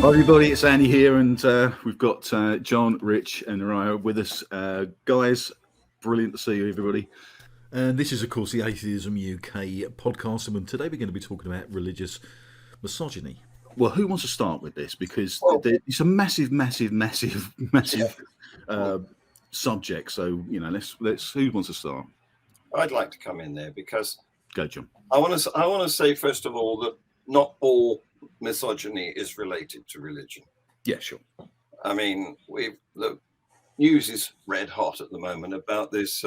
Hi everybody, it's Andy here, and we've got John, Rich, and Naraya with us. Guys, brilliant to see you, everybody. And this is, of course, the Atheism UK podcast, and today we're going to be talking about religious misogyny. Well, who wants to start with this? Because it's a massive subject. So let's. Who wants to start? I'd like to come in there because Go, John. I want to say first of all that not all misogyny is related to religion. Yeah, sure. I mean, the news is red hot at the moment about this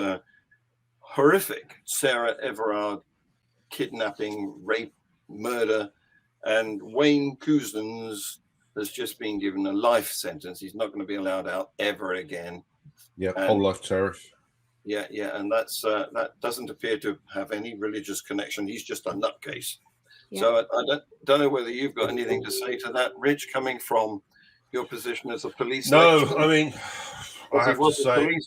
horrific Sarah Everard kidnapping, rape, murder, and Wayne Couzens has just been given a life sentence. He's not going to be allowed out ever again. Yeah, whole life terror. Yeah, and that doesn't appear to have any religious connection. He's just a nutcase. Yeah. So I don't know whether you've got anything to say to that, Rich, coming from your position as a police. No, lecturer. I mean, I have to say,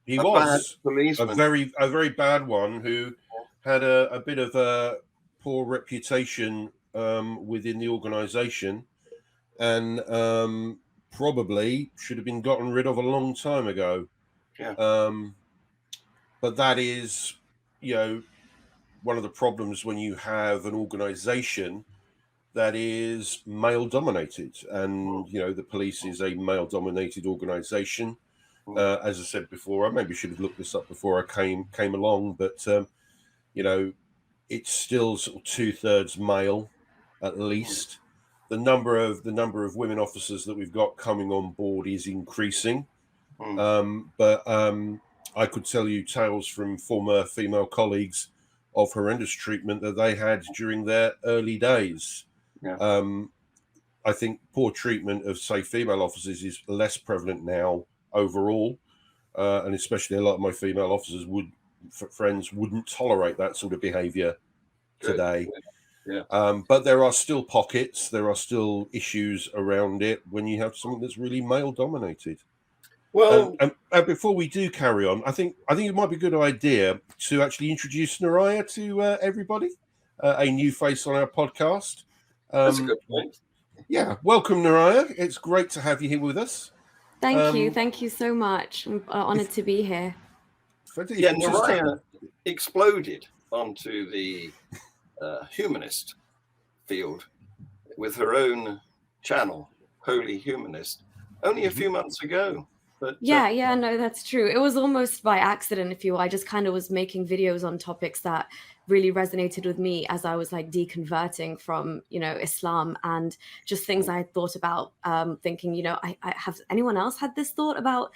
he was a very bad one who had a bit of a poor reputation within the organisation, and probably should have been gotten rid of a long time ago. Yeah. But that is, one of the problems when you have an organisation that is male dominated, and the police is a male dominated organisation. As I said before, I maybe should have looked this up before I came along, but it's still sort of 2/3 male at least. The number of women officers that we've got coming on board is increasing, but I could tell you tales from former female colleagues of horrendous treatment that they had during their early days. Yeah. I think poor treatment of, say, female officers is less prevalent now overall, and especially a lot of my female officers friends wouldn't tolerate that sort of behaviour today. Yeah. But there are still pockets, there are still issues around it when you have something that's really male dominated. Well, and before we do carry on, I think it might be a good idea to actually introduce Naraya to everybody, a new face on our podcast. That's a good point. Yeah, welcome, Naraya. It's great to have you here with us. Thank you so much. I'm honoured to be here. Yeah, Naraya exploded onto the humanist field with her own channel, Holy Humanist, only a few months ago. But, no, that's true. It was almost by accident, if you will. I just kind of was making videos on topics that really resonated with me as I was like deconverting from, Islam, and just things I had thought about, thinking, I have anyone else had this thought about,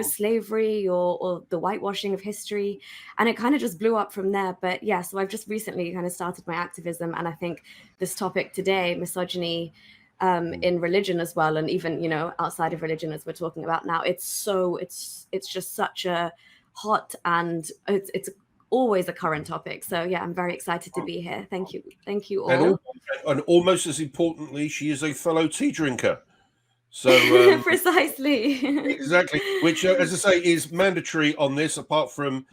slavery or the whitewashing of history? And it kind of just blew up from there. But yeah, so I've just recently kind of started my activism. And I think this topic today, misogyny, in religion as well, and even outside of religion, as we're talking about now, it's just such a hot, and it's always a current topic. So yeah, I'm very excited to be here. Thank you all. And almost as importantly, she is a fellow tea drinker. So precisely. Exactly, which as I say is mandatory on this, apart from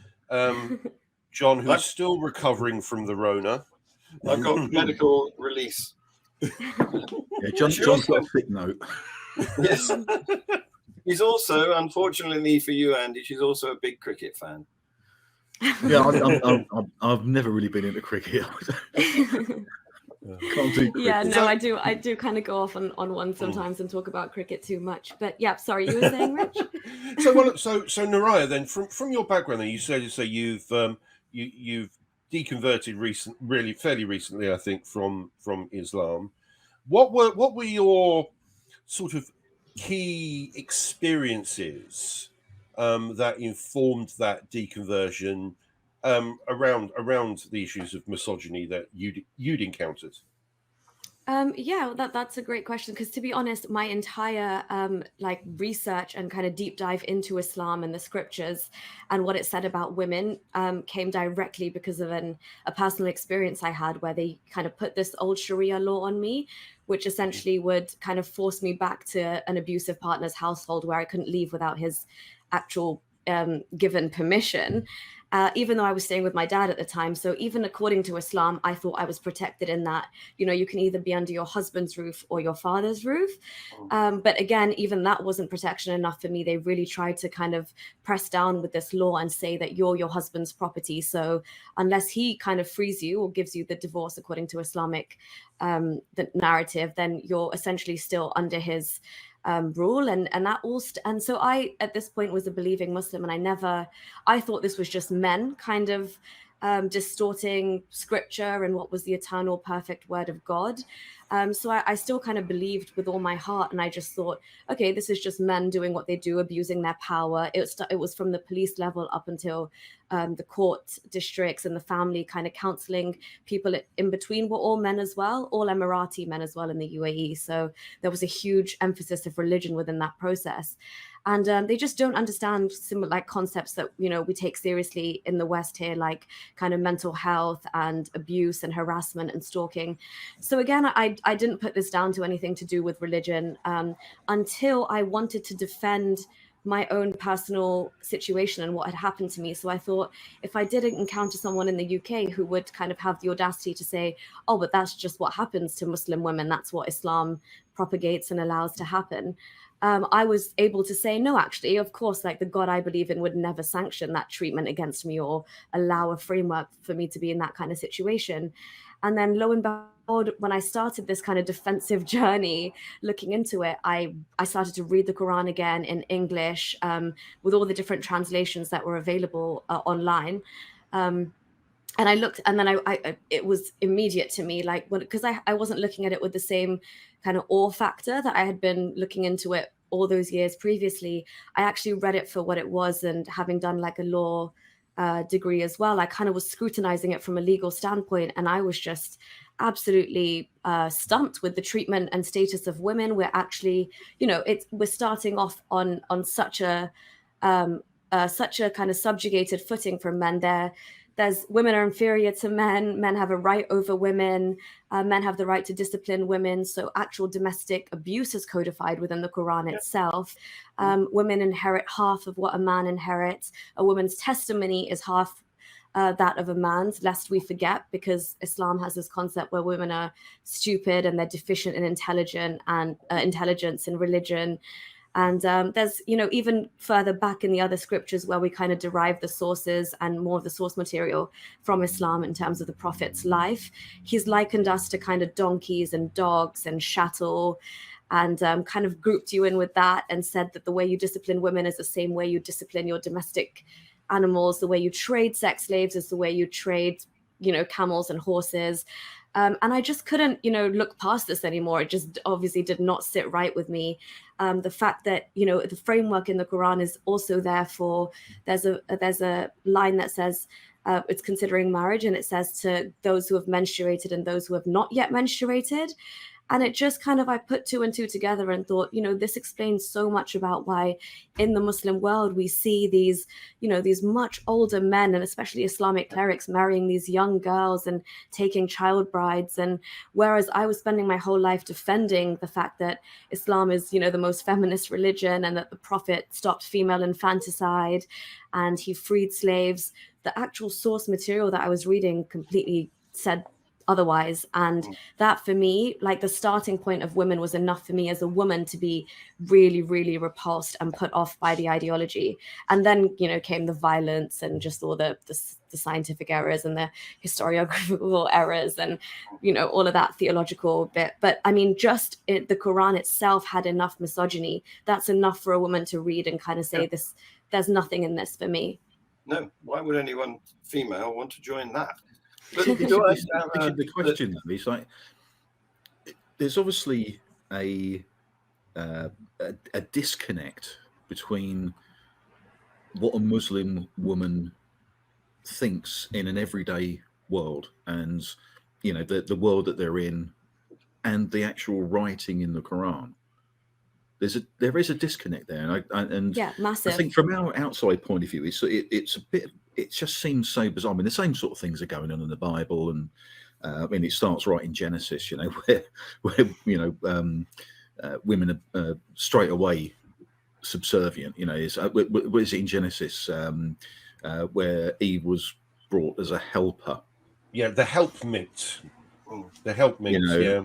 John, who's still recovering from the Rona. I've got medical release. Yeah, John's got a thick note. Yes. He's also, unfortunately for you, Andy, she's also a big cricket fan. Yeah, I've never really been into cricket. Can't do cricket. Yeah, no, I do kind of go off on one sometimes and talk about cricket too much. But yeah, sorry, you were saying, Rich? So Naraya, then from your background, then you said you've deconverted fairly recently, I think, from Islam. What were your sort of key experiences that informed that deconversion around the issues of misogyny that you'd encountered? That's a great question, because to be honest, my entire research and kind of deep dive into Islam and the scriptures and what it said about women came directly because of a personal experience I had, where they kind of put this old Sharia law on me, which essentially would kind of force me back to an abusive partner's household where I couldn't leave without his actual given permission. even though I was staying with my dad at the time. So even according to Islam, I thought I was protected in that, you know, you can either be under your husband's roof or your father's roof. But again, even that wasn't protection enough for me. They really tried to kind of press down with this law and say that you're your husband's property. So unless he kind of frees you or gives you the divorce according to Islamic the narrative, then you're essentially still under his rule, and that all and so I at this point was a believing Muslim, and I thought this was just men kind of distorting scripture and what was the eternal perfect word of God. So I still kind of believed with all my heart, and I just thought, okay, this is just men doing what they do, abusing their power. It was from the police level up until the court districts, and the family kind of counseling people in between were all men as well, all Emirati men as well in the UAE. So there was a huge emphasis of religion within that process. And they just don't understand similar like concepts that, you know, we take seriously in the West here, like kind of mental health and abuse and harassment and stalking. So again, I didn't put this down to anything to do with religion until I wanted to defend my own personal situation and what had happened to me. So I thought, if I did encounter someone in the UK who would kind of have the audacity to say, oh, but that's just what happens to Muslim women, that's what Islam propagates and allows to happen, I was able to say, no, actually, of course, like the God I believe in would never sanction that treatment against me or allow a framework for me to be in that kind of situation. And then lo and behold, when I started this kind of defensive journey looking into it, I started to read the Qur'an again in English with all the different translations that were available online. And I looked, and then I it was immediate to me, like, because I wasn't looking at it with the same kind of awe factor that I had been looking into it all those years previously. I actually read it for what it was, and having done like a law degree as well, I kind of was scrutinizing it from a legal standpoint, and I was just absolutely stumped with the treatment and status of women. We're actually, you know, we're starting off on such a kind of subjugated footing from men. There's women are inferior to men. Men have a right over women. Men have the right to discipline women. So actual domestic abuse is codified within the Quran itself. Women inherit half of what a man inherits. A woman's testimony is half that of a man's, lest we forget, because Islam has this concept where women are stupid and they're deficient in intelligence and religion. And there's, you know, even further back in the other scriptures where we kind of derive the sources and more of the source material from Islam in terms of the Prophet's life. He's likened us to kind of donkeys and dogs and chattel, and kind of grouped you in with that and said that the way you discipline women is the same way you discipline your domestic animals. The way you trade sex slaves is the way you trade, you know, camels and horses. And I just couldn't, you know, look past this anymore. It just obviously did not sit right with me. The fact that, you know, the framework in the Quran is also there for, there's a line that says it's considering marriage, and it says to those who have menstruated and those who have not yet menstruated. And it just kind of, I put two and two together and thought, you know, this explains so much about why in the Muslim world we see these, you know, these much older men, and especially Islamic clerics, marrying these young girls and taking child brides. And whereas I was spending my whole life defending the fact that Islam is, you know, the most feminist religion, and that the Prophet stopped female infanticide and he freed slaves, the actual source material that I was reading completely said otherwise. And that for me, like the starting point of women was enough for me as a woman to be really, really repulsed and put off by the ideology. And then, you know, came the violence and just all the scientific errors and the historiographical errors and, you know, all of that theological bit. But I mean, just the Quran itself had enough misogyny. That's enough for a woman to read and kind of say, this, there's nothing in this for me. No, why would anyone female want to join that? But the question is, like, there's obviously a disconnect between what a Muslim woman thinks in an everyday world, and, you know, the world that they're in, and the actual writing in the Quran. There is a disconnect there, and yeah, massive. I think from our outside point of view, it's a bit. It just seems so bizarre. I mean, the same sort of things are going on in the Bible, and I mean, it starts right in Genesis, you know, where you know, women are straight away subservient. You know, what is it in Genesis? where Eve was brought as a helper. Yeah, the helpmeet. The helpmeet, You know, yeah.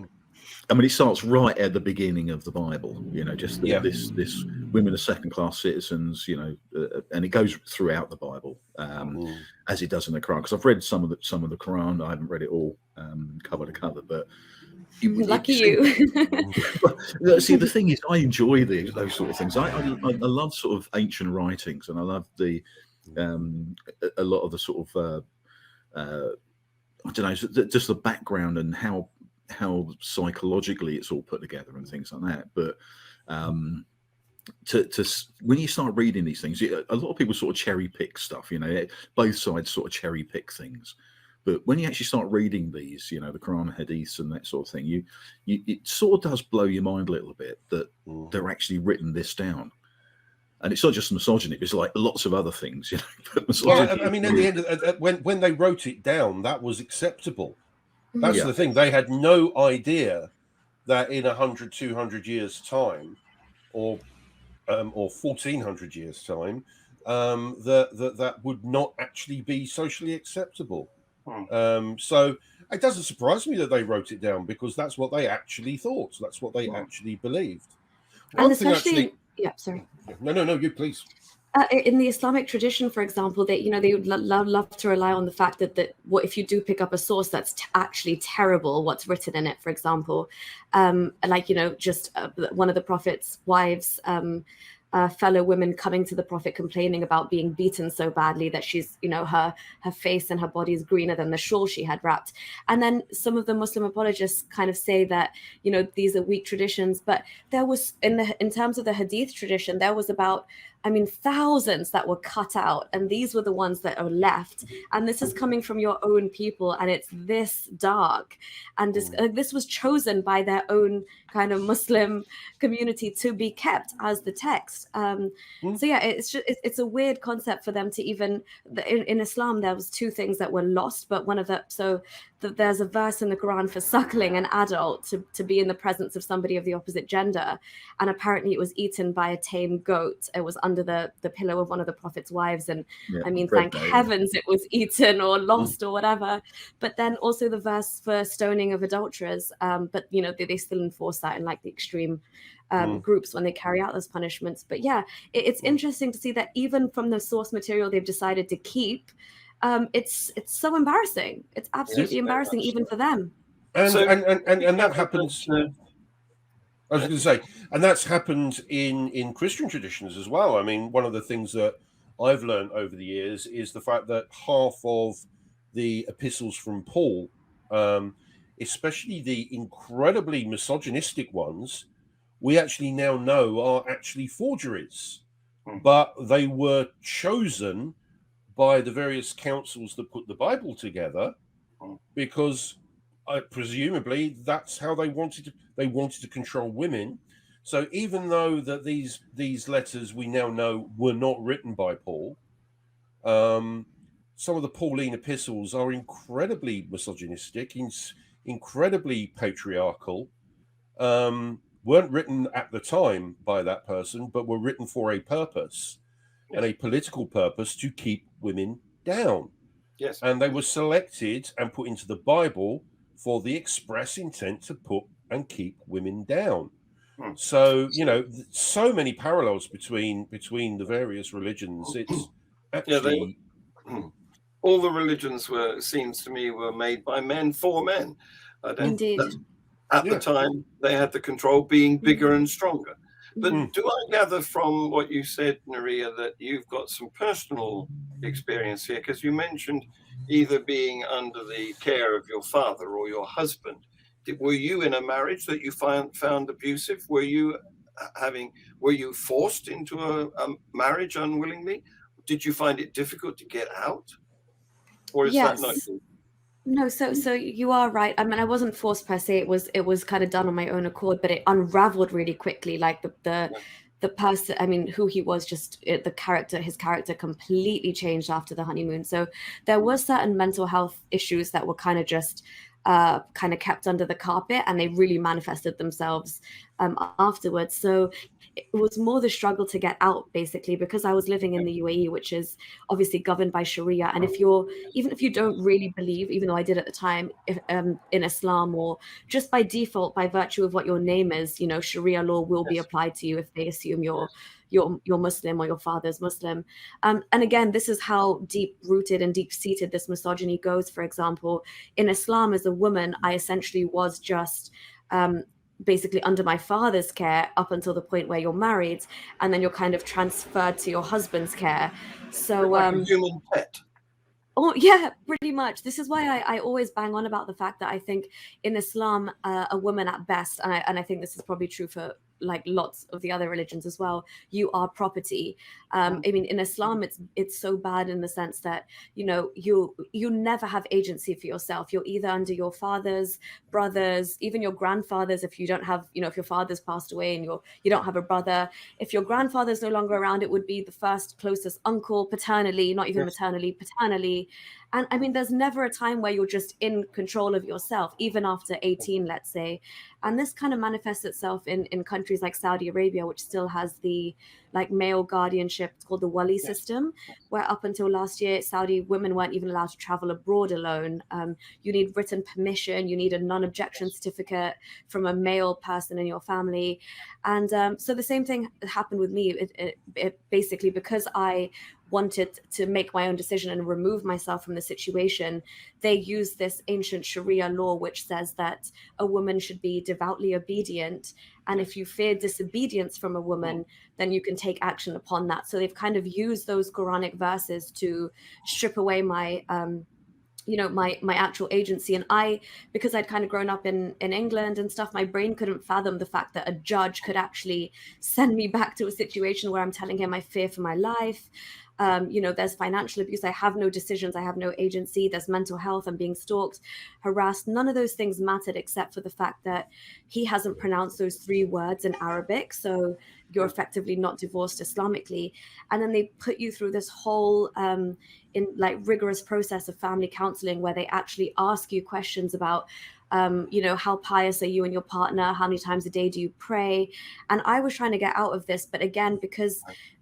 I mean, it starts right at the beginning of the Bible, you know, just Yeah. this women are second-class citizens, you know, and it goes throughout the Bible, as it does in the Quran. Because I've read some of the Quran, I haven't read it all cover to cover, but Lucky you. See, the thing is, I enjoy those sort of things. I love sort of ancient writings, and I love a lot of the sort of I don't know, just the background and how psychologically it's all put together and things like that. But when you start reading these things, a lot of people sort of cherry pick stuff, you know, both sides sort of cherry pick things. But when you actually start reading these, you know, the Quran, Hadiths, and that sort of thing, it sort of does blow your mind a little bit that they're actually written this down. And it's not just misogyny; it's like lots of other things, you know. Well, I mean, at the end, when they wrote it down, that was acceptable. That's the thing. They had no idea that in 100, 200 years' time, or 1400 years' time, that would not actually be socially acceptable. So it doesn't surprise me that they wrote it down, because that's what they actually thought. That's what they actually believed. And especially, sorry. No, you please. In the Islamic tradition, for example, they would love to rely on the fact that what if you do pick up a source that's actually terrible, what's written in it, for example, like, you know, just one of the Prophet's wives, fellow women coming to the Prophet complaining about being beaten so badly that she's, you know, her face and her body is greener than the shawl she had wrapped. And then some of the Muslim apologists kind of say that, you know, these are weak traditions, but there was in terms of the Hadith tradition, there was about, I mean, thousands that were cut out, and these were the ones that are left. And this is coming from your own people, and it's this dark. And this was chosen by their own kind of Muslim community to be kept as the text. So yeah, it's a weird concept for them to even in Islam. There was two things that were lost, but one of the there's a verse in the Quran for suckling an adult to be in the presence of somebody of the opposite gender, and apparently it was eaten by a tame goat. It was under the pillow of one of the Prophet's wives, and I mean, thank heavens it was eaten or lost or whatever. But then also the verse for stoning of adulterers, but you know, they still enforce that in like the extreme groups when they carry out those punishments. But yeah, it's interesting to see that even from the source material they've decided to keep, it's so embarrassing. It's absolutely embarrassing even for them. And that happens. I was going to say, and that's happened in Christian traditions as well. I mean, one of the things that I've learned over the years is the fact that half of the epistles from Paul, especially the incredibly misogynistic ones, we actually now know are actually forgeries, but they were chosen by the various councils that put the Bible together, because presumably that's how they wanted to control women. So even though that these letters we now know were not written by Paul, some of the Pauline epistles are incredibly misogynistic, incredibly patriarchal, weren't written at the time by that person, but were written for a purpose, and a political purpose, to keep women down. Yes. And they were selected and put into the Bible for the express intent to put and keep women down. So, you know, so many parallels between the various religions. It's actually... all the religions seems to me, were made by men for men. Indeed. At the time, they had the control, being bigger and stronger. But do I gather from what you said, Nuria, that you've got some personal experience here? Because you mentioned either being under the care of your father or your husband. Were you in a marriage that you found abusive? Were you forced into a marriage unwillingly? Did you find it difficult to get out? Or is that not you? No, so you are right. I mean, I wasn't forced per se. It was kind of done on my own accord, but it unraveled really quickly. Like the person, I mean, who he was, just his character completely changed after the honeymoon. So there were certain mental health issues that were kind of just kind of kept under the carpet, and they really manifested themselves afterwards. So it was more the struggle to get out, basically, because I was living in the UAE, which is obviously governed by Sharia. And even if you don't really believe, even though I did at the time, in Islam, or just by default, by virtue of what your name is, you know, Sharia law will be applied to you if they assume you're Muslim or your father's Muslim. And again, this is how deep rooted and deep seated this misogyny goes. For example, in Islam, as a woman, I essentially was just basically under my father's care up until the point where you're married, and then you're kind of transferred to your husband's care. So like a human pet. Oh yeah, pretty much. This is why I always bang on about the fact that I think in Islam, a woman at best, and I think this is probably true for like lots of the other religions as well, you are property. I mean, in Islam, it's so bad in the sense that, you know, you never have agency for yourself. You're either under your father's, brothers, even your grandfather's, if you don't have, you know, if your father's passed away and you don't have a brother. If your grandfather's no longer around, it would be the first closest uncle, paternally, not even maternally, paternally. And I mean, there's never a time where you're just in control of yourself, even after 18, let's say. And this kind of manifests itself in countries like Saudi Arabia, which still has the like male guardianship. It's called the wali system, where up until last year, Saudi women weren't even allowed to travel abroad alone. You need written permission. You need a non-objection certificate from a male person in your family. And so the same thing happened with me. It basically, because I wanted to make my own decision and remove myself from the situation, they use this ancient Sharia law, which says that a woman should be devoutly obedient. And if you fear disobedience from a woman, then you can take action upon that. So they've kind of used those Quranic verses to strip away my my actual agency. And because I'd kind of grown up in England and stuff, my brain couldn't fathom the fact that a judge could actually send me back to a situation where I'm telling him I fear for my life. There's financial abuse. I have no decisions. I have no agency. There's mental health. I'm being stalked, harassed. None of those things mattered except for the fact that he hasn't pronounced those 3 words in Arabic. So you're effectively not divorced Islamically. And then they put you through this whole rigorous process of family counseling, where they actually ask you questions about how pious are you and your partner? How many times a day do you pray? And I was trying to get out of this, but again, because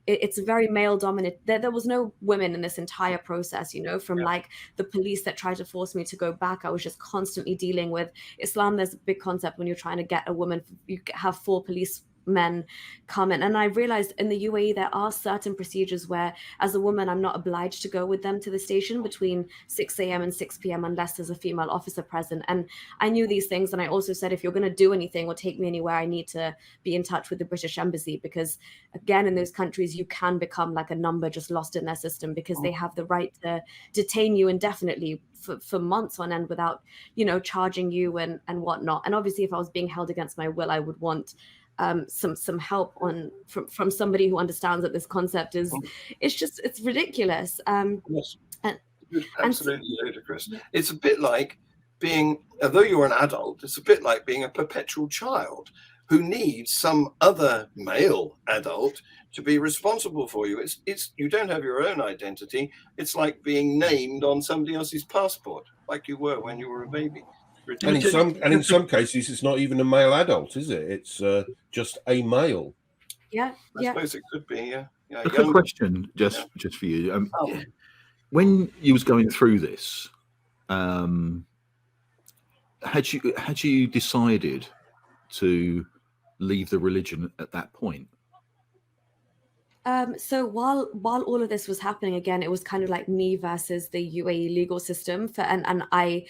it's very male dominant, there was no women in this entire process, from like the police that tried to force me to go back. I was just constantly dealing with Islam. There's a big concept when you're trying to get a woman, you have 4 police men come in. And I realized in the UAE there are certain procedures where, as a woman, I'm not obliged to go with them to the station between 6 a.m. and 6 p.m. unless there's a female officer present. And I knew these things, and I also said, if you're going to do anything or take me anywhere, I need to be in touch with the British Embassy, because again, in those countries you can become like a number just lost in their system, because they have the right to detain you indefinitely for months on end without charging you and whatnot. And obviously, if I was being held against my will, I would want some help from somebody who understands that this concept is it's ridiculous. Yes. Absolutely ludicrous. It's a bit like being, although you're an adult, it's a bit like being a perpetual child who needs some other male adult to be responsible for you. It's you don't have your own identity. It's like being named on somebody else's passport, like you were when you were a baby. And in some cases, it's not even a male adult, is it? It's just a male. I suppose it could be. A quick question, just for you. When you was going through this, had you decided to leave the religion at that point? So while all of this was happening, again, it was kind of like me versus the UAE legal system, and I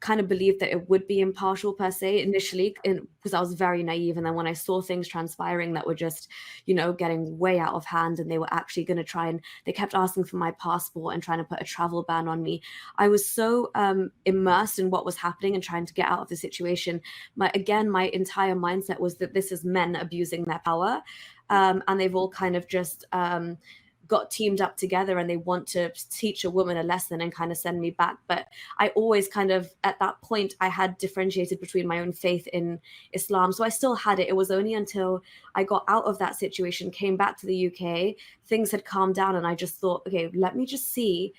kind of believed that it would be impartial per se initially, because I was very naive. And then when I saw things transpiring that were just, getting way out of hand, and they were actually going to they kept asking for my passport and trying to put a travel ban on me. I was so immersed in what was happening and trying to get out of the situation. My entire mindset was that this is men abusing their power. And they've all kind of just got teamed up together, and they want to teach a woman a lesson and kind of send me back. But I always kind of, at that point, I had differentiated between my own faith in Islam. So I still had it. It was only until I got out of that situation, came back to the UK, things had calmed down, and I just thought, okay, let me just see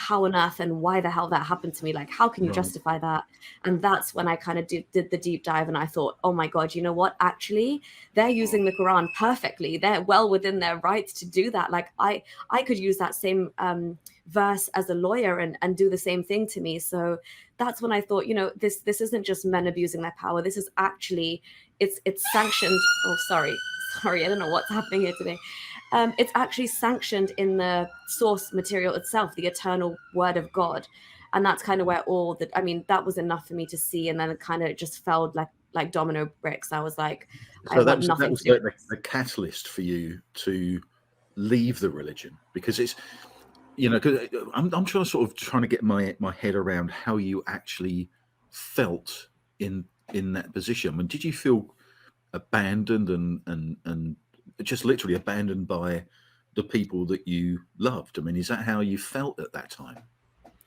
how on earth and why the hell that happened to me? Like, how can you Right. justify that? And that's when I kind of did the deep dive, and I thought, oh my God, you know what? Actually, they're using the Quran perfectly. They're well within their rights to do that. Like, I could use that same verse as a lawyer and do the same thing to me. So that's when I thought, you know, this isn't just men abusing their power. This is actually, it's sanctioned. Oh, sorry, I don't know what's happening here today. It's actually sanctioned in the source material itself, the eternal word of God. And that's kind of where all that, I mean, that was enough for me to see. And then it kind of just fell like domino bricks. I was like, So I want nothing that was to do. the catalyst for you to leave the religion, because it's, you know, 'cause I'm trying to get my head around how you actually felt in that position. I mean, did you feel abandoned and just literally abandoned by the people that you loved? I mean, is that how you felt at that time?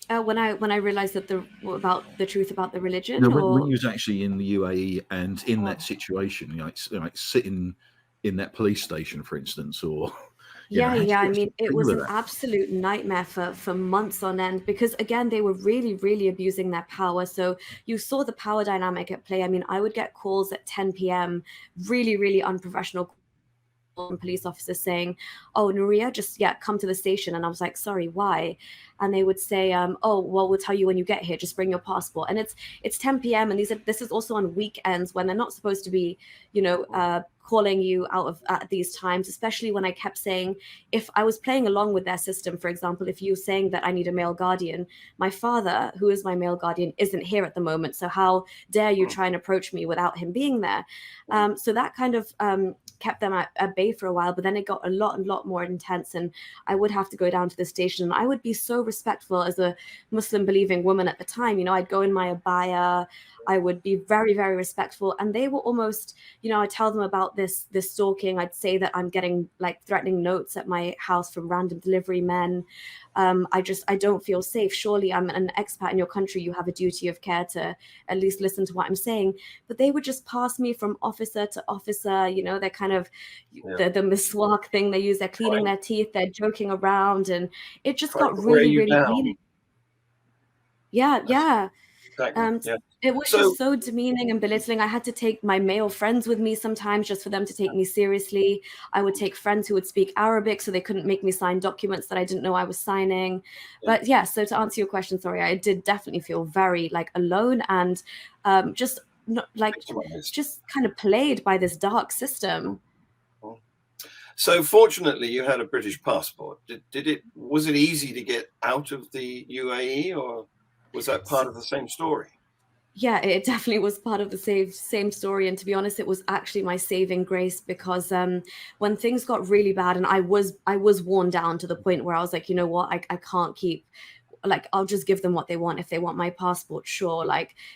When I realized that about the truth about the religion, No, or when you was actually in the UAE and in that Oh. situation, you know, like sitting in that police station, for instance, or you know, Yeah, how did yeah. you I mean, actually it feel was with an that? absolute nightmare for months on end, because again, they were really, really abusing their power. So you saw the power dynamic at play. I mean, I would get calls at 10 p.m., really, really unprofessional police officers saying, "Oh, Nuria, just come to the station." And I was like, "Sorry, why?" And they would say, "Oh, well, we'll tell you when you get here. Just bring your passport." And it's 10 p.m. and this is also on weekends when they're not supposed to be, calling you out of at these times. Especially when I kept saying, if I was playing along with their system, for example, if you were saying that I need a male guardian, my father, who is my male guardian, isn't here at the moment. So how dare you try and approach me without him being there? So that kind of kept them at bay for a while, but then it got a lot more intense, and I would have to go down to the station, and I would be so respectful as a Muslim believing woman at the time. You know, I'd go in my abaya, I would be very, very respectful, and they were almost, I tell them about this stalking. I'd say that I'm getting like threatening notes at my house from random delivery men. I don't feel safe. Surely I'm an expat in your country. You have a duty of care to at least listen to what I'm saying. But they would just pass me from officer to officer. They're kind of the miswak thing they use. They're cleaning their teeth. They're joking around, and it just got really, really mean. Yeah. Exactly. It was just so demeaning and belittling. I had to take my male friends with me sometimes just for them to take me seriously. I would take friends who would speak Arabic so they couldn't make me sign documents that I didn't know I was signing. But yeah, so to answer your question, sorry, I did definitely feel very alone and just kind of played by this dark system. So fortunately, you had a British passport. Was it easy to get out of the UAE, or was that part of the same story? Yeah, it definitely was part of the same story. And to be honest, it was actually my saving grace, because when things got really bad and I was worn down to the point where I was like, you know what, I can't keep, I'll just give them what they want. If they want my passport, sure,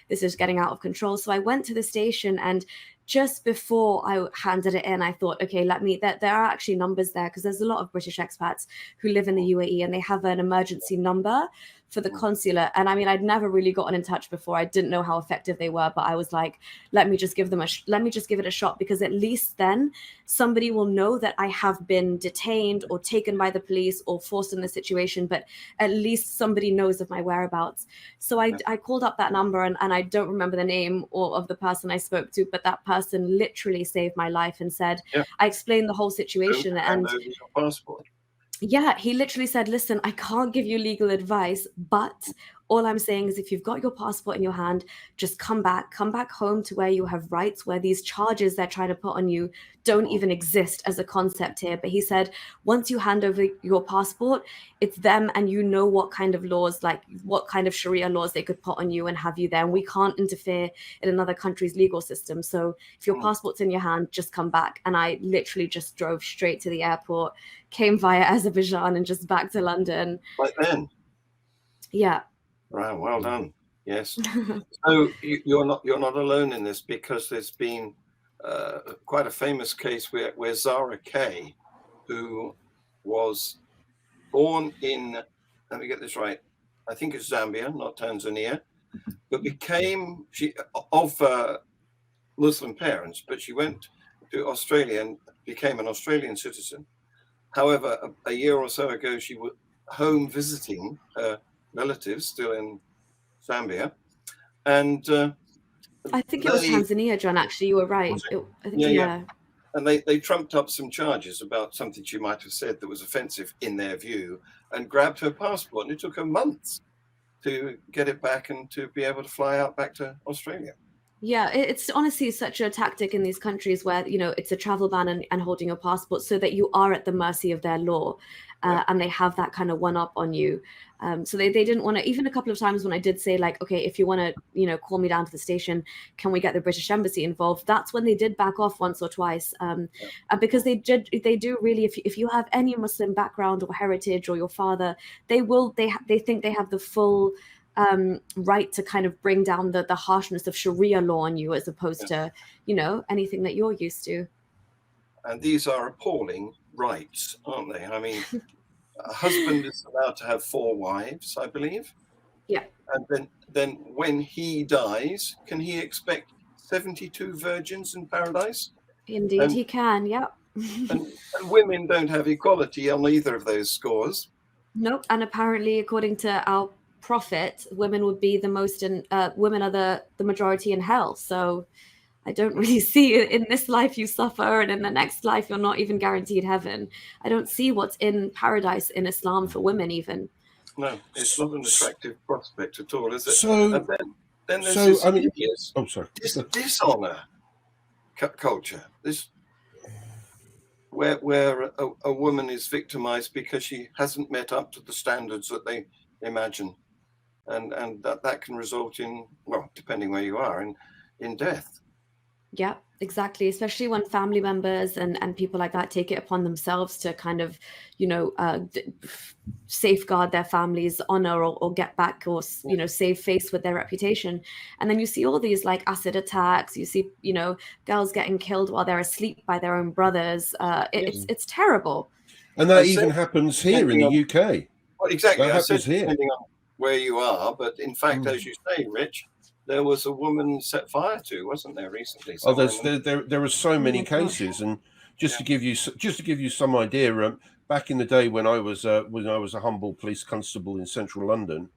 this is getting out of control. So I went to the station, and just before I handed it in, I thought, okay, there are actually numbers there, because there's a lot of British expats who live in the UAE, and they have an emergency number for the consulate. And I mean, I'd never really gotten in touch before. I didn't know how effective they were, but I was like, let me just give it a shot, because at least then somebody will know that I have been detained or taken by the police or forced in this situation, but at least somebody knows of my whereabouts. So I called up that number, and I don't remember the name of the person I spoke to, but that person literally saved my life and said, I explained the whole situation. And your passport. Yeah, he literally said, listen, I can't give you legal advice, but all I'm saying is if you've got your passport in your hand, just come back home to where you have rights, where these charges they're trying to put on you don't even exist as a concept here. But he said, once you hand over your passport, it's them, and you know what kind of laws, what kind of Sharia laws they could put on you and have you there. And we can't interfere in another country's legal system. So if your passport's in your hand, just come back. And I literally just drove straight to the airport, came via Azerbaijan, and just back to London. Right then. Yeah. Wow, well done. Yes. So you're not alone in this, because there's been quite a famous case where Zara K, who was born in, let me get this right, I think it's Zambia, not Tanzania, but became of Muslim parents, but she went to Australia and became an Australian citizen. However, a year or so ago, she was home visiting her relatives still in Zambia, and I think it was Tanzania, John. Actually, you were right. I think, yeah. And they trumped up some charges about something she might have said that was offensive in their view, and grabbed her passport, and it took her months to get it back and to be able to fly out back to Australia. Yeah, it's honestly such a tactic in these countries where, you know, it's a travel ban and holding your passport so that you are at the mercy of their law, and they have that kind of one-up on you. So they didn't want to, even a couple of times when I did say, like, okay, if you want to, you know, call me down to the station, can we get the British Embassy involved? That's when they did back off once or twice, because they do really, if you have any Muslim background or heritage, or your father, they think they have the full right to kind of bring down the harshness of Sharia law on you, as opposed to, you know, anything that you're used to. And these are appalling rights, aren't they? I mean, a husband is allowed to have 4 wives, I believe. Yeah. And then when he dies, can he expect 72 virgins in paradise? Indeed, he can. Yeah. and women don't have equality on either of those scores. Nope. And apparently, according to our prophet, women would be the most women are the majority in hell. So I don't really see in this life you suffer, and in the next life you're not even guaranteed heaven. I don't see what's in paradise in Islam for women even. No, it's not an attractive prospect at all, is it? So and then there's this hideous dishonor culture. This where a woman is victimized because she hasn't met up to the standards that they imagine. And that can result in, well, depending where you are, in death. Yeah, exactly. Especially when family members and people like that take it upon themselves to kind of, you know, safeguard their family's honor, or get back, or, you know, save face with their reputation. And then you see all these like acid attacks. You see, you know, girls getting killed while they're asleep by their own brothers. It's terrible. And that even happens here in the UK. Well, exactly. That happens here. Depending on where you are, but in fact, as you say, Rich, there was a woman set fire to, wasn't there, recently? Oh, there are so many cases, and just to give you some idea, back in the day when I was a humble police constable in central London,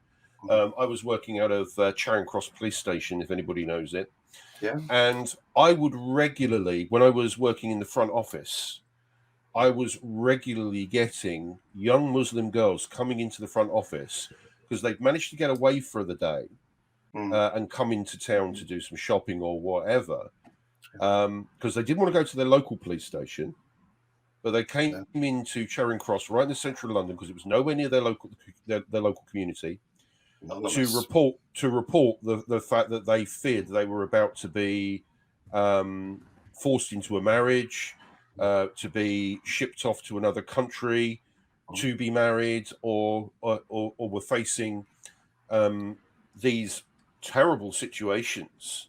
I was working out of Charing Cross Police Station, if anybody knows it. Yeah. And I would regularly, when I was working in the front office, I was regularly getting young Muslim girls coming into the front office because they'd managed to get away for the day and come into town to do some shopping or whatever, because they didn't want to go to their local police station, but they came into Charing Cross, right in the central of London, because it was nowhere near their local community, to report the fact that they feared they were about to be forced into a marriage, to be shipped off to another country, to be married, or were facing these terrible situations.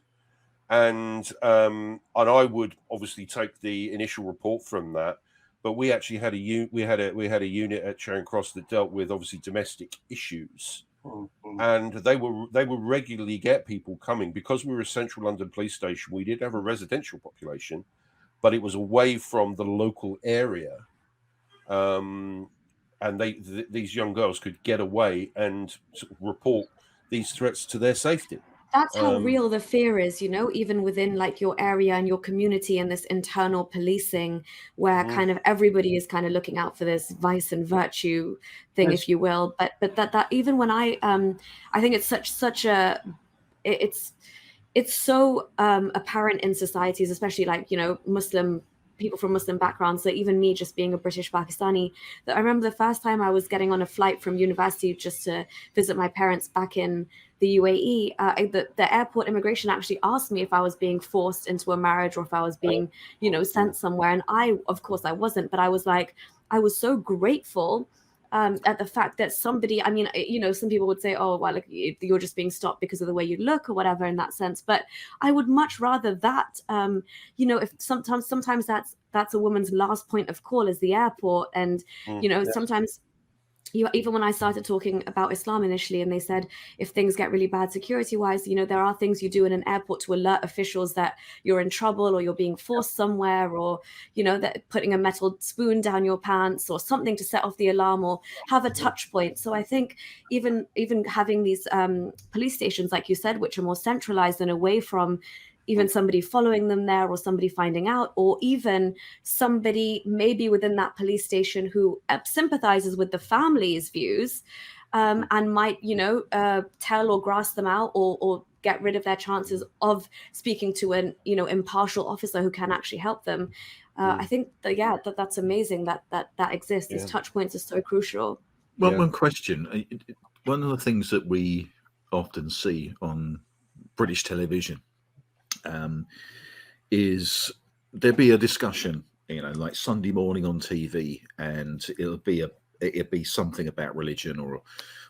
And I would obviously take the initial report from that, but we actually had a unit at Charing Cross that dealt with obviously domestic issues, and they would regularly get people coming, because we were a central London police station. We did have a residential population, but it was away from the local area, and these young girls could get away and sort of report these threats to their safety. That's how real the fear is, you know, even within like your area and your community, and this internal policing where kind of everybody is kind of looking out for this vice and virtue thing, if you will. But that even when I think it's such a it's so apparent in societies, especially like, you know, Muslim people from Muslim backgrounds, that even me, just being a British Pakistani, that I remember the first time I was getting on a flight from university just to visit my parents back in the UAE, the airport immigration actually asked me if I was being forced into a marriage, or if I was being, you know, sent somewhere. And of course I wasn't, but I was like, I was so grateful at the fact that somebody, I mean, you know, some people would say, oh, well, like, you're just being stopped because of the way you look or whatever in that sense. But I would much rather that, you know, if sometimes that's a woman's last point of call is the airport. And, you know, sometimes even when I started talking about Islam initially, and they said if things get really bad security wise, there are things you do in an airport to alert officials that you're in trouble or you're being forced somewhere, or that putting a metal spoon down your pants or something to set off the alarm, or have a touch point. So I think even having these police stations, like you said, which are more centralized and away from even somebody following them there, or somebody finding out, or even somebody maybe within that police station who sympathizes with the family's views, and might, tell or grass them out, or get rid of their chances of speaking to an, impartial officer who can actually help them. I think that's amazing that exists. These touch points are so crucial. Well, one question. One of the things that we often see on British television is there be a discussion, like Sunday morning on TV, and it'll be something about religion or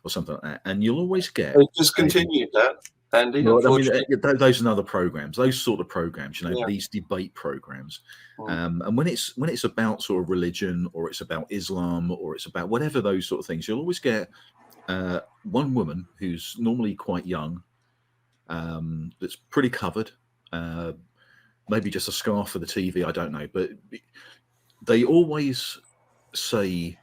something like that, and you'll always get. Just continue that, Andy. Well, I mean, those and other programs, those sort of programs, these debate programs, and when it's about sort of religion, or it's about Islam, or it's about whatever those sort of things, you'll always get one woman who's normally quite young, that's pretty covered. Maybe just a scarf for the TV, I don't know, but they always say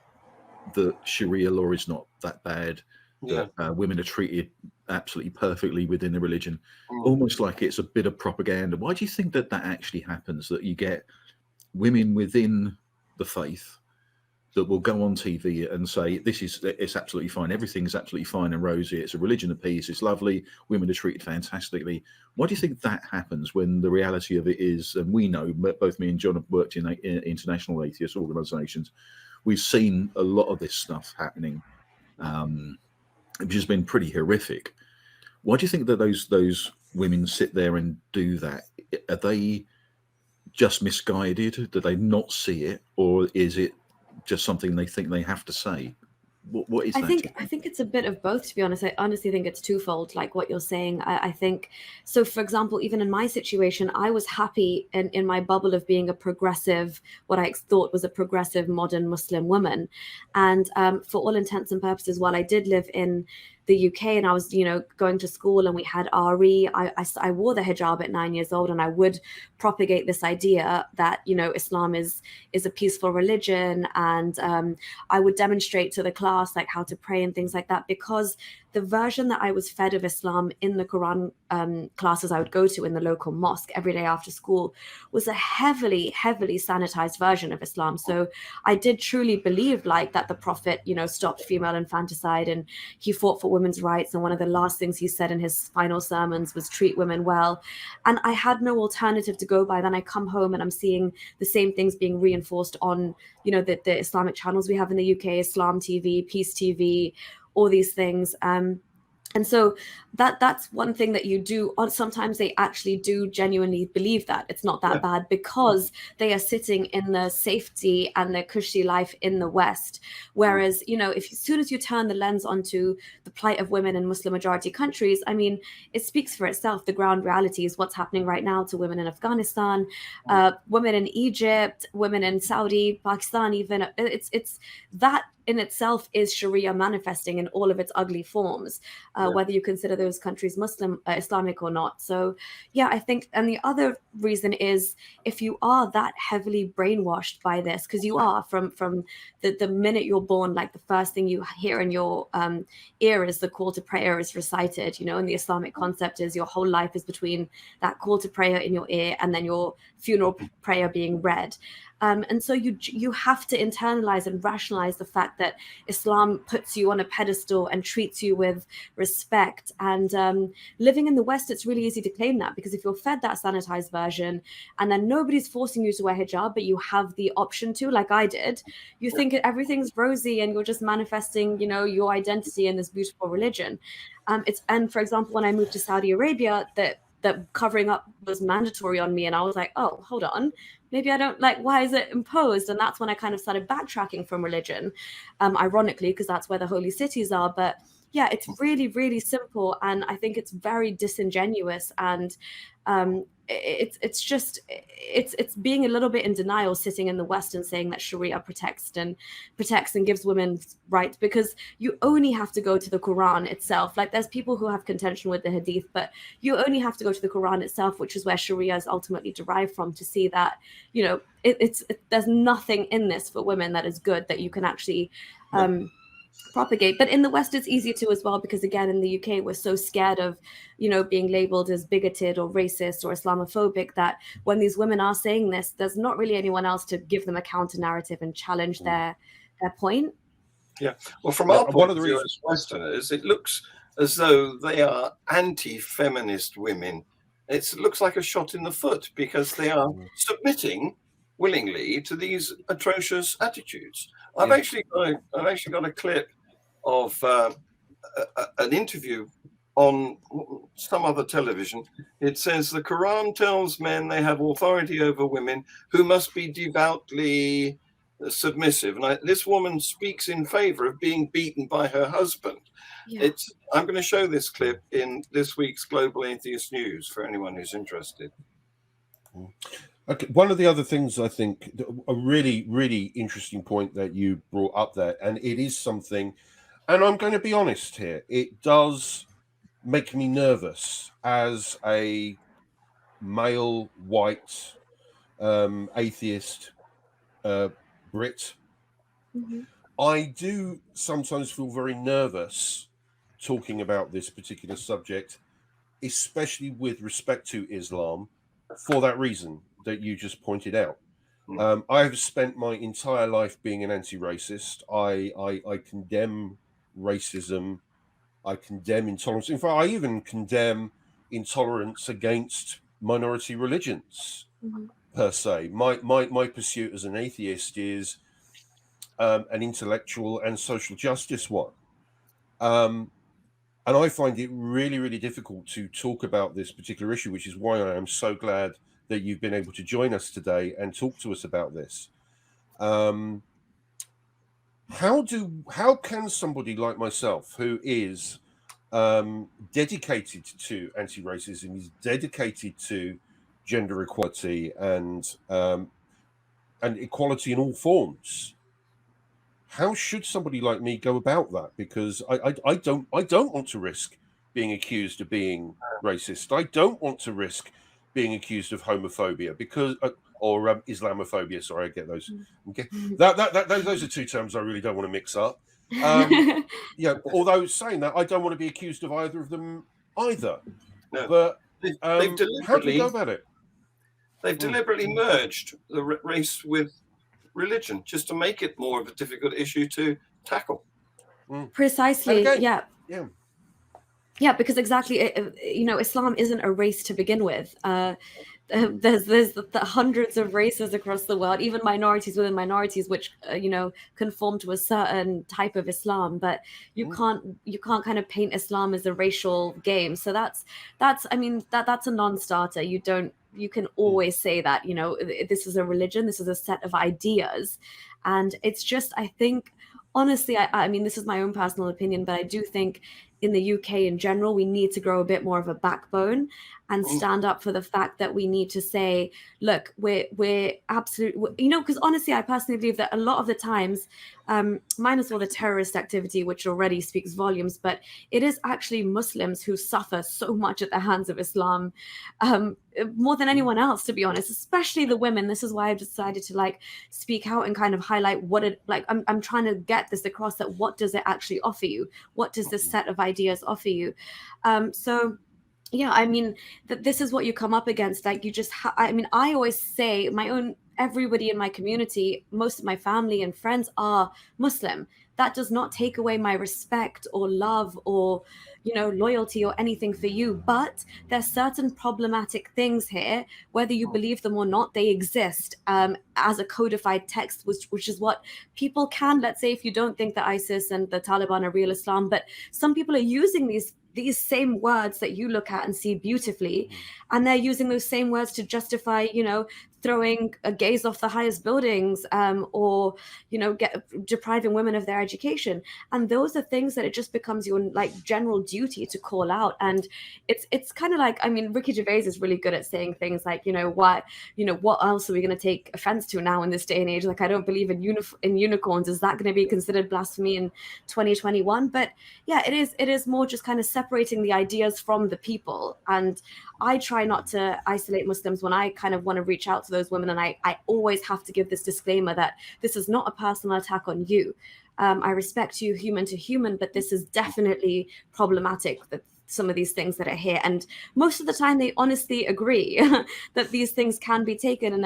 that Sharia law is not that bad, that women are treated absolutely perfectly within the religion, almost like it's a bit of propaganda. Why do you think that actually happens, that you get women within the faith that will go on TV and say it's absolutely fine, everything's absolutely fine and rosy, it's a religion of peace, it's lovely, women are treated fantastically? Why do you think that happens when the reality of it is, and we know, both me and John have worked in international atheist organizations, we've seen a lot of this stuff happening, which has been pretty horrific. Why do you think that those women sit there and do that? Are they just misguided? Do they not see it, or is it just something they think they have to say? What is that? I think it's a bit of both, to be honest. I honestly think it's twofold, like what you're saying. I think, so for example, even in my situation, I was happy in my bubble of being a progressive, what I thought was a progressive modern Muslim woman. And for all intents and purposes, while I did live in the UK and I was, going to school and we had RE, I wore the hijab at 9 years old, and I would propagate this idea that, Islam is a peaceful religion. And I would demonstrate to the class like how to pray and things like that, because the version that I was fed of Islam in the Qur'an classes I would go to in the local mosque every day after school was a heavily, heavily sanitized version of Islam. So I did truly believe like that the Prophet, stopped female infanticide and he fought for women's rights. And one of the last things he said in his final sermons was treat women well. And I had no alternative to go by. Then I come home and I'm seeing the same things being reinforced on, the Islamic channels we have in the UK, Islam TV, Peace TV, all these things. And so that's one thing that you do. Sometimes they actually do genuinely believe that it's not that bad, because they are sitting in the safety and the cushy life in the West. Whereas, if as soon as you turn the lens onto the plight of women in Muslim majority countries, I mean, it speaks for itself. The ground reality is what's happening right now to women in Afghanistan, women in Egypt, women in Saudi, Pakistan, even. It's that in itself is Sharia manifesting in all of its ugly forms, whether you consider those countries Muslim, Islamic or not. So yeah, I think, and the other reason is if you are that heavily brainwashed by this, because you are from the minute you're born, like the first thing you hear in your ear is the call to prayer is recited, and the Islamic concept is your whole life is between that call to prayer in your ear and then your funeral prayer being read. And so you have to internalize and rationalize the fact that Islam puts you on a pedestal and treats you with respect. And living in the West, it's really easy to claim that, because if you're fed that sanitized version and then nobody's forcing you to wear hijab, but you have the option to, like I did, you think everything's rosy and you're just manifesting, your identity in this beautiful religion. And for example, when I moved to Saudi Arabia, that covering up was mandatory on me. And I was like, oh, hold on, maybe I don't why is it imposed? And that's when I kind of started backtracking from religion, ironically, because that's where the holy cities are. But yeah, it's really, really simple, and I think it's very disingenuous, and it's being a little bit in denial, sitting in the West and saying that Sharia protects and gives women rights, because you only have to go to the Quran itself. Like, there's people who have contention with the Hadith, but you only have to go to the Quran itself, which is where Sharia is ultimately derived from, to see that, you know, there's nothing in this for women that is good, that you can actually propagate. But in the West it's easier to as well, because again, in the UK we're so scared of, you know, being labeled as bigoted or racist or Islamophobic, that when these women are saying this, there's not really anyone else to give them a counter narrative and challenge their point. Yeah, well, from our point of view as Westerners, it looks as though they are anti-feminist women. It looks like a shot in the foot, because they are submitting willingly to these atrocious attitudes. I've actually got a clip of an interview on some other television. It says the Quran tells men they have authority over women who must be devoutly submissive. And this woman speaks in favor of being beaten by her husband. Yeah. I'm going to show this clip in this week's Global Atheist News for anyone who's interested. Okay, one of the other things, I think, a really, really interesting point that you brought up there, and it is something, and I'm going to be honest here, it does make me nervous as a male, white, atheist Brit. Mm-hmm. I do sometimes feel very nervous talking about this particular subject, especially with respect to Islam, for that reason that you just pointed out. I have spent my entire life being an anti-racist. I condemn racism. I condemn intolerance. In fact, I even condemn intolerance against minority religions, per se. My pursuit as an atheist is an intellectual and social justice one. And I find it really, really difficult to talk about this particular issue, which is why I am so glad that you've been able to join us today and talk to us about this. How can somebody like myself, who is dedicated to anti-racism, is dedicated to gender equality and equality in all forms, how should somebody like me go about that? Because I don't want to risk being accused of being racist. I don't want to risk being accused of homophobia or Islamophobia. Sorry, I get those. Okay, those are two terms I really don't want to mix up. Yeah, although saying that, I don't want to be accused of either of them either. No, but how do you go about it? They've deliberately merged the race with religion just to make it more of a difficult issue to tackle. Precisely. Yeah, because exactly, you know, Islam isn't a race to begin with. There's the hundreds of races across the world, even minorities within minorities, which you know, conform to a certain type of Islam. But you can't kind of paint Islam as a racial game. So that's I mean, that's a non-starter. You can always say that, you know, this is a religion, this is a set of ideas, and it's just, I think, honestly, I mean, this is my own personal opinion, but I do think in the UK in general, we need to grow a bit more of a backbone and stand up for the fact that we need to say, look, we're absolutely, you know, because honestly, I personally believe that a lot of the times, minus all the terrorist activity, which already speaks volumes, but it is actually Muslims who suffer so much at the hands of Islam, more than anyone else, to be honest, especially the women. This is why I've decided to like speak out and kind of highlight what it, like, I'm trying to get this across, that what does it actually offer you? What does this set of ideas offer you? So yeah, I mean, this is what you come up against. Like, you just, I mean, I always say everybody in my community, most of my family and friends are Muslim. That does not take away my respect or love or, you know, loyalty or anything for you. But there's certain problematic things here, whether you believe them or not, they exist as a codified text, which is what people can, let's say, if you don't think that ISIS and the Taliban are real Islam, but some people are using these same words that you look at and see beautifully, and they're using those same words to justify, you know, throwing gays off the highest buildings, or depriving women of their education. And those are things that it just becomes your like general duty to call out. And it's kind of like, I mean, Ricky Gervais is really good at saying things like, what else are we going to take offense to now in this day and age? Like, I don't believe in unicorns. Is that going to be considered blasphemy in 2021? But yeah, it is more just kind of separating the ideas from the people. And I try not to isolate Muslims when I kind of want to reach out to those women. And I always have to give this disclaimer that this is not a personal attack on you. I respect you human to human, but this is definitely problematic, that some of these things that are here. And most of the time they honestly agree that these things can be taken and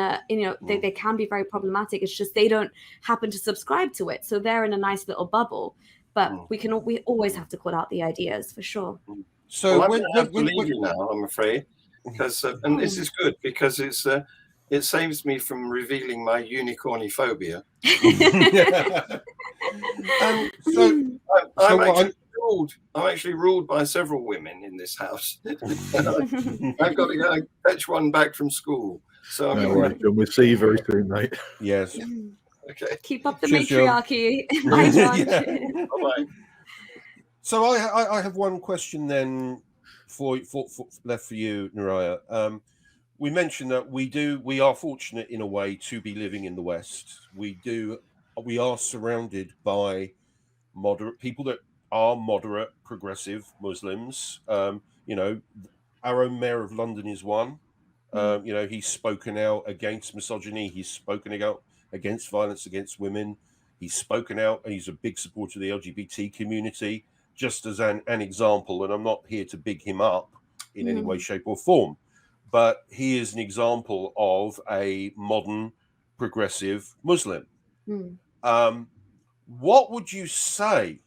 they can be very problematic. It's just they don't happen to subscribe to it. So they're in a nice little bubble. But we always have to call out the ideas, for sure. So I'm going to have to leave you now, I'm afraid, because and this is good because it saves me from revealing my unicorniphobia. I'm actually ruled by several women in this house. I've got to go fetch one back from school. So we'll see you very soon, mate. Yes. Okay. Keep up the Cheers, matriarchy. Bye, John. Yeah. Bye-bye. So I have one question then for left for you, Naraya. We mentioned that we are fortunate in a way to be living in the West. We are surrounded by moderate people that are moderate, progressive Muslims. Our own mayor of London is one. He's spoken out against misogyny. He's spoken out against violence against women. He's spoken out, and he's a big supporter of the LGBT community, just as an example. And I'm not here to big him up in any way, shape, or form, but he is an example of a modern, progressive Muslim. What would you say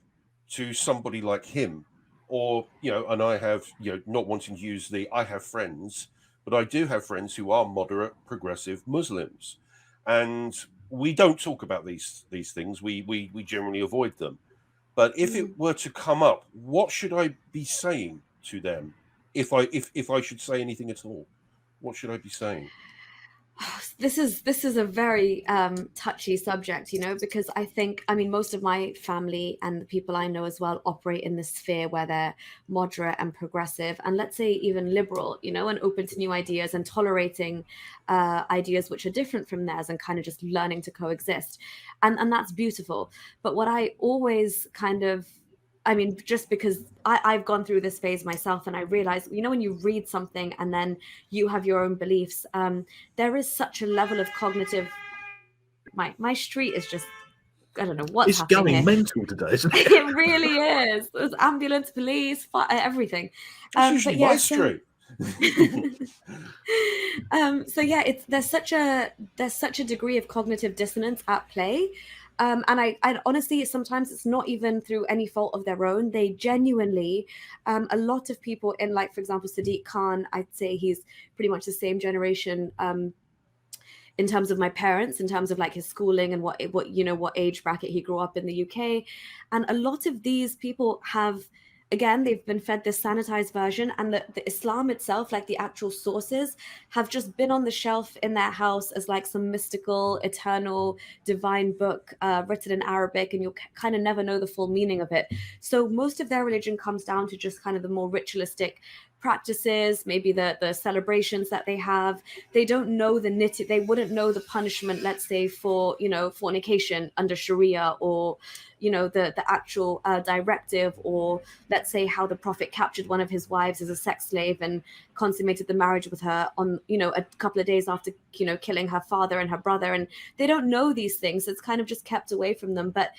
to somebody like him? Or, and I have, not wanting to use I have friends, but I do have friends who are moderate, progressive Muslims. And we don't talk about these things. We generally avoid them. But if it were to come up, what should I be saying to them? If I should say anything at all, what should I be saying? This is a very touchy subject, because I think, most of my family and the people I know as well operate in this sphere where they're moderate and progressive, and let's say even liberal, and open to new ideas and tolerating ideas which are different from theirs and kind of just learning to coexist. And that's beautiful. But what I always just because I've gone through this phase myself, and I realized, when you read something and then you have your own beliefs, there is such a level of cognitive. My street is just, I don't know what's happening. It's going mental today, isn't it? It really is. There's ambulance, police, everything. It's usually my street. There's such a degree of cognitive dissonance at play. And I honestly, sometimes it's not even through any fault of their own. They genuinely, a lot of people in, like, for example, Sadiq Khan, I'd say he's pretty much the same generation in terms of my parents, in terms of like his schooling and what age bracket he grew up in the UK. And a lot of these people have, again, they've been fed this sanitized version, and the Islam itself, like the actual sources, have just been on the shelf in their house as like some mystical, eternal, divine book written in Arabic, and you'll kind of never know the full meaning of it. So most of their religion comes down to just kind of the more ritualistic practices, maybe the celebrations that they have. They don't know they wouldn't know the punishment, let's say, for fornication under Sharia, or the actual directive, or let's say how the Prophet captured one of his wives as a sex slave and consummated the marriage with her on a couple of days after killing her father and her brother. And they don't know these things. It's kind of just kept away from them. But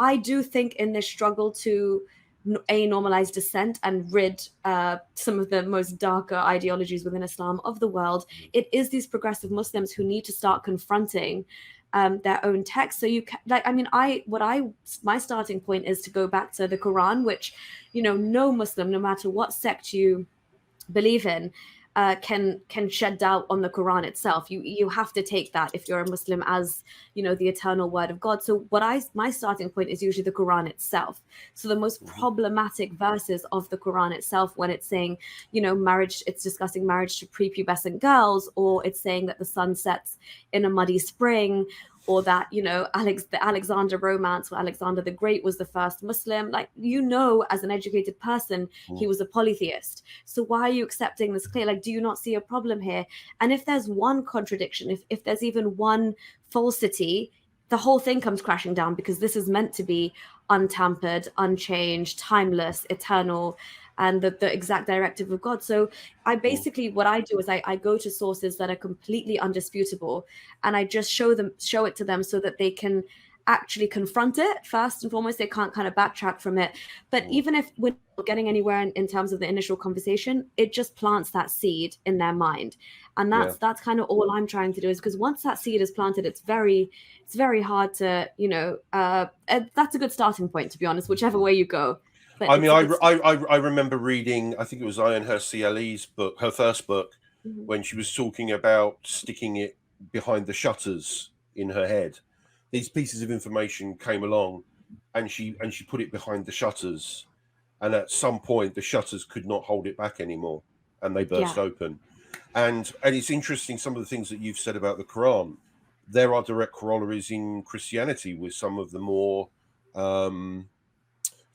I do think in this struggle to normalize dissent and rid some of the most darker ideologies within Islam of the world, it is these progressive Muslims who need to start confronting their own text. So my starting point is to go back to the Qur'an, which no Muslim, no matter what sect you believe in, can shed doubt on the Quran itself. You have to take that, if you're a Muslim, as the eternal word of God. So my starting point is usually the Quran itself. So the most problematic verses of the Quran itself, when it's saying marriage, it's discussing marriage to prepubescent girls, or it's saying that the sun sets in a muddy spring, or that the Alexander romance, where Alexander the Great was the first Muslim. Like, as an educated person, he was a polytheist. So why are you accepting this clear? Like, do you not see a problem here? And if there's one contradiction, if there's even one falsity, the whole thing comes crashing down, because this is meant to be untampered, unchanged, timeless, eternal, and the exact directive of God. So I basically, what I do is I go to sources that are completely undisputable, and I just show it to them so that they can actually confront it first and foremost. They can't kind of backtrack from it. But even if we're not getting anywhere in terms of the initial conversation, it just plants that seed in their mind. And that's kind of all I'm trying to do, is because once that seed is planted, it's very hard to, that's a good starting point, to be honest, whichever way you go. But I remember reading, I think it was Ayaan Hirsi Ali's book, her first book, when she was talking about sticking it behind the shutters in her head. These pieces of information came along, and she put it behind the shutters, and at some point the shutters could not hold it back anymore, and they burst open. And it's interesting, some of the things that you've said about the Quran. There are direct corollaries in Christianity with some of the more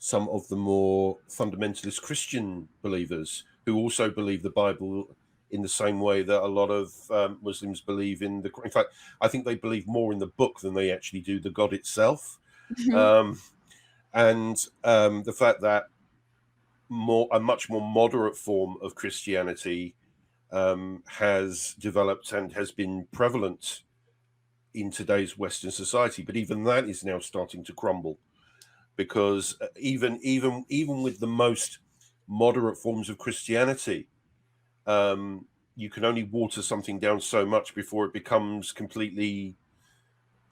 fundamentalist Christian believers, who also believe the Bible in the same way that a lot of Muslims believe in the. In fact, I think they believe more in the book than they actually do the God itself. And the fact that a much more moderate form of Christianity has developed and has been prevalent in today's Western society, but even that is now starting to crumble, because even with the most moderate forms of Christianity, you can only water something down so much before it becomes completely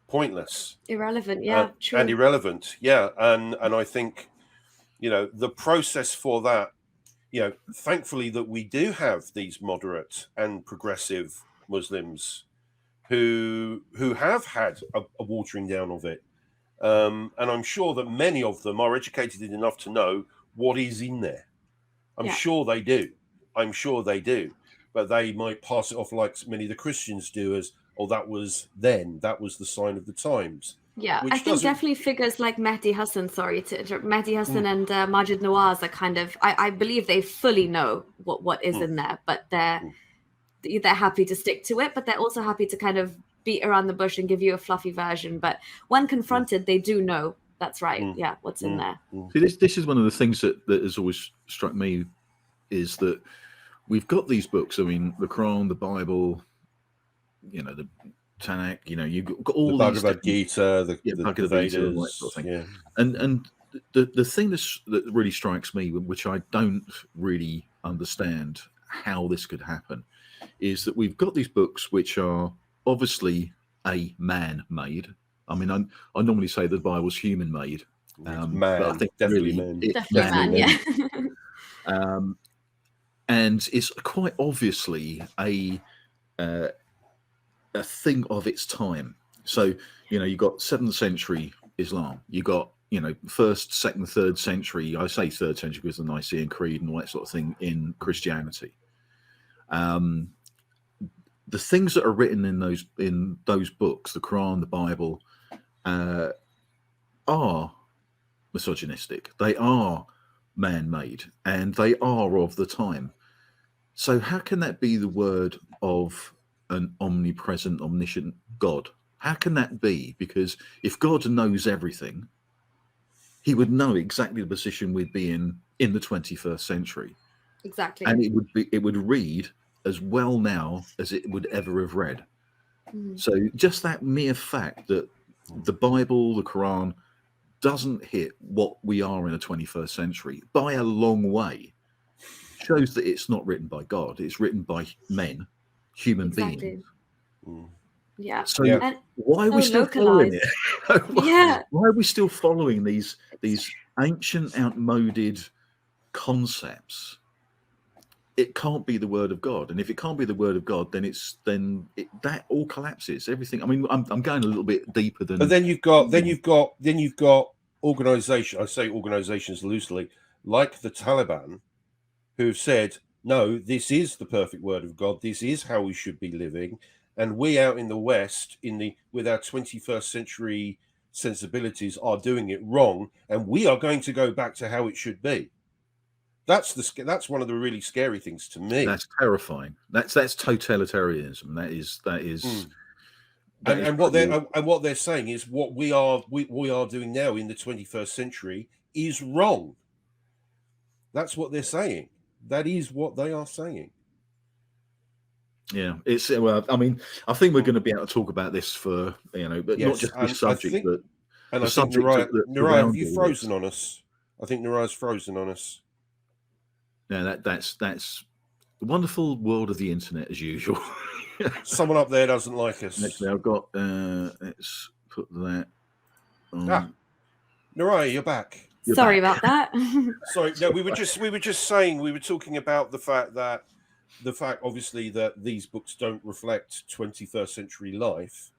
pointless, irrelevant. True. And irrelevant. And I think the process for that, thankfully that we do have these moderate and progressive Muslims who have had a watering down of it. And I'm sure that many of them are educated enough to know what is in there. I'm sure they do. But they might pass it off like many of the Christians do, as, that was the sign of the times. Yeah, I think definitely figures like Mehdi Hassan, and Majid Nawaz are kind of, I believe they fully know what is in there, but they're happy to stick to it, but they're also happy to kind of beat around the bush and give you a fluffy version. But when confronted, they do know that's right. What's in there. See, this is one of the things that has always struck me, is that we've got these books. I mean, the Quran, the Bible, the Tanakh, you've got all the these Bhagavad Gita, the Vedas, all that sort of thing. And the thing that really strikes me, which I don't really understand how this could happen, is that we've got these books which are obviously man-made. I mean, I normally say the Bible's human-made, but I think definitely really definitely man. And it's quite obviously a thing of its time. So you got 7th century Islam, you got 1st, 2nd, 3rd century. I say 3rd century because of the Nicene Creed and all that sort of thing in Christianity. The things that are written in those books, the Quran, the Bible, are misogynistic. They are man-made, and they are of the time. So how can that be the word of an omnipresent, omniscient God? How can that be? Because if God knows everything, he would know exactly the position we'd be in the 21st century. Exactly. And it would read as well now as it would ever have read. So just that mere fact that the Bible, the Quran, doesn't hit what we are in the 21st century by a long way shows that it's not written by God. It's written by men, human beings. Yeah. So why are we still following it? Why are we still following these ancient, outmoded concepts? it can't be the word of God, and if it can't be the word of God, then that all collapses. Everything. I mean, I'm going a little bit deeper than. But then you've got organization. I say organizations loosely, like the Taliban, who've said, no, this is the perfect word of God. This is how we should be living. And we out in the West, with our 21st century sensibilities, are doing it wrong, and we are going to go back to how it should be. That's one of the really scary things to me. That's terrifying. That's totalitarianism. That is. And what they're saying is what we are doing now in the 21st century is wrong. That's what they're saying. That is what they are saying. Yeah, it's well. I mean, I think we're going to be able to talk about this for but Yes, not just this subject, but and the I think subject Naraya, have you frozen on us? I think Naraya's frozen on us. Yeah, that's the wonderful world of the internet as usual. Someone up there doesn't like us. Actually, I've got. Let's put that. Naraya, you're back. Sorry about that. Sorry, no, we were just saying, we were talking about the fact obviously that these books don't reflect 21st century life,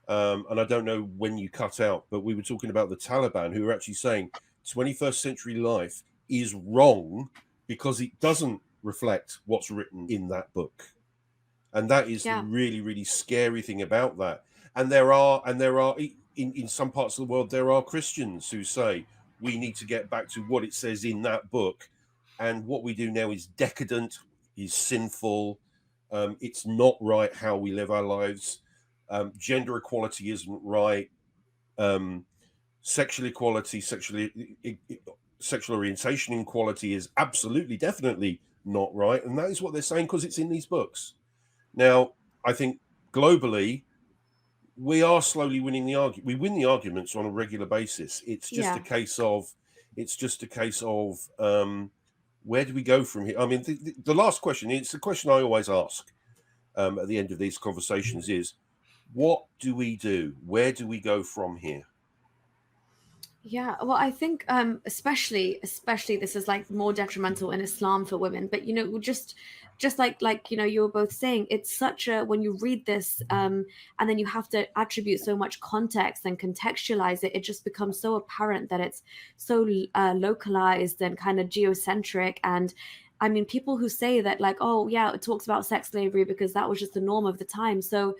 and I don't know when you cut out, but we were talking about the Taliban, who are actually saying 21st century life is wrong because it doesn't reflect what's written in that book, and that is the really, really scary thing about that. And there are in some parts of the world, there are Christians who say we need to get back to what it says in that book, and what we do now is decadent, is sinful. It's not right how we live our lives. Gender equality isn't right. Sexual equality, sexual orientation equality is absolutely, definitely not right. And that is what they're saying because it's in these books. Now, I think globally, we are slowly winning the argument. We win the arguments on a regular basis. It's just a case of where do we go from here? I mean, the last question, it's the question I always ask at the end of these conversations is, what do we do? Where do we go from here? Yeah, well, I think especially this is like more detrimental in Islam for women. But just like you were both saying, it's such a, when you read this and then you have to attribute so much context and contextualize it, it just becomes so apparent that it's so localized and kind of geocentric. And I mean, people who say that like, oh yeah, it talks about sex slavery because that was just the norm of the time. So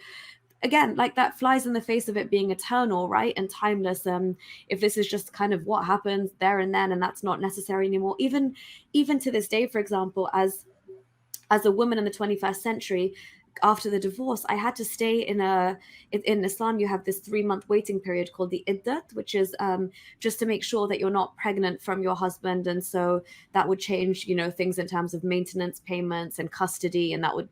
again, like that flies in the face of it being eternal, right, and timeless. If this is just kind of what happens there and then, and that's not necessary anymore, even to this day, for example, as a woman in the 21st century, after the divorce, I had to stay in Islam, you have this 3-month waiting period called the iddat, which is just to make sure that you're not pregnant from your husband. And so that would change, things in terms of maintenance payments and custody. And that would,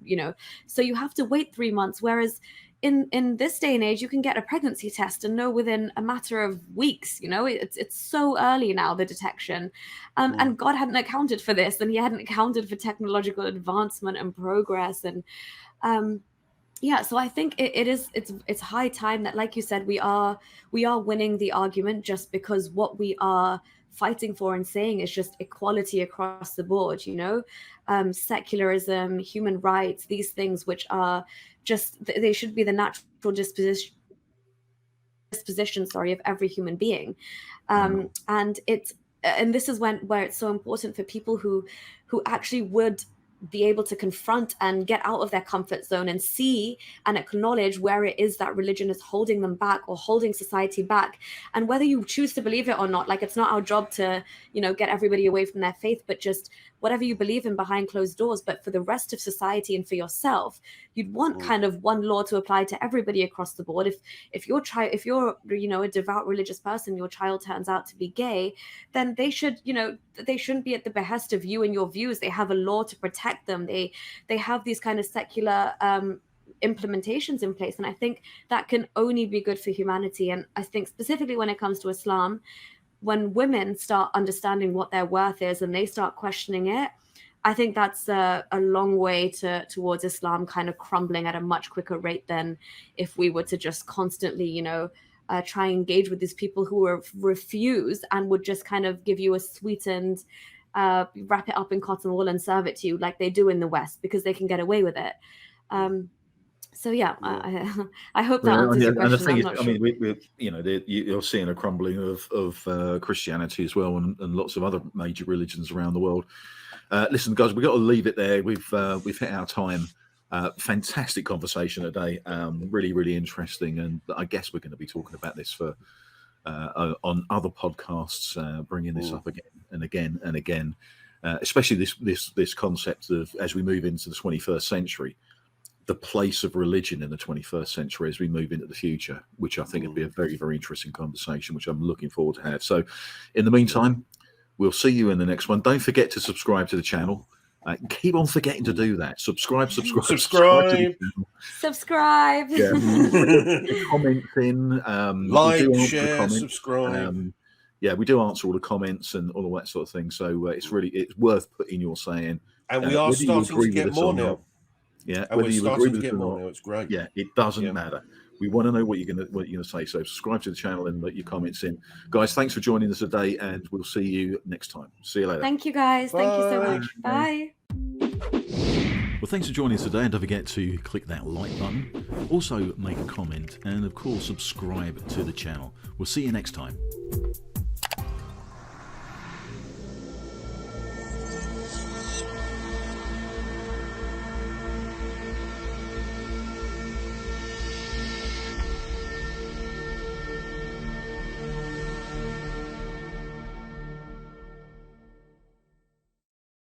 so you have to wait 3 months. Whereas in this day and age, you can get a pregnancy test and know within a matter of weeks. It's so early now, the detection, and God hadn't accounted for this, and he hadn't accounted for technological advancement and progress. And so I think it's high time that, like you said, we are winning the argument, just because what we are fighting for and saying is just equality across the board, secularism, human rights, these things which are just, they should be the natural disposition of every human being. And this is where it's so important for people who actually would be able to confront and get out of their comfort zone and see and acknowledge where it is that religion is holding them back or holding society back. And whether you choose to believe it or not, like, it's not our job to, get everybody away from their faith, but just whatever you believe in behind closed doors. But for the rest of society and for yourself, you'd want kind of one law to apply to everybody across the board. If you're a devout religious person, your child turns out to be gay, then they shouldn't be at the behest of you and your views. They have a law to protect them. They have these kind of secular implementations in place, and I think that can only be good for humanity. And I think specifically when it comes to Islam, when women start understanding what their worth is and they start questioning it, I think that's a long way towards Islam kind of crumbling at a much quicker rate than if we were to just constantly, try and engage with these people who refuse and would just kind of give you a sweetened wrap it up in cotton wool and serve it to you like they do in the West, because they can get away with it. So yeah, I hope that answers your question. And the thing I'm is, not I sure. mean, you know, you're seeing a crumbling of Christianity as well, and lots of other major religions around the world. Listen, guys, we've got to leave it there. We've hit our time. Fantastic conversation today. Really, really interesting, and I guess we're going to be talking about this for on other podcasts, bringing this up again and again and again. Especially this concept of, as we move into the 21st century, the place of religion in the 21st century as we move into the future, which I think would be a very, very interesting conversation, which I'm looking forward to have. So in the meantime, we'll see you in the next one. Don't forget to subscribe to the channel. Keep on forgetting to do that. Subscribe. Subscribe. Yeah. Comments in. Like, share, subscribe. Yeah, we do answer all the comments and all of that sort of thing. So it's worth putting your say in. And we are starting to get more now. Yeah, and whether we're you starting agree to with get it or more not, now. It's great. Yeah, it doesn't matter. We want to know what you're gonna say. So subscribe to the channel and let your comments in, guys. Thanks for joining us today, and we'll see you next time. See you later. Thank you, guys. Bye. Thank you so much. Bye. Well, thanks for joining us today, and don't forget to click that like button. Also, make a comment, and of course, subscribe to the channel. We'll see you next time.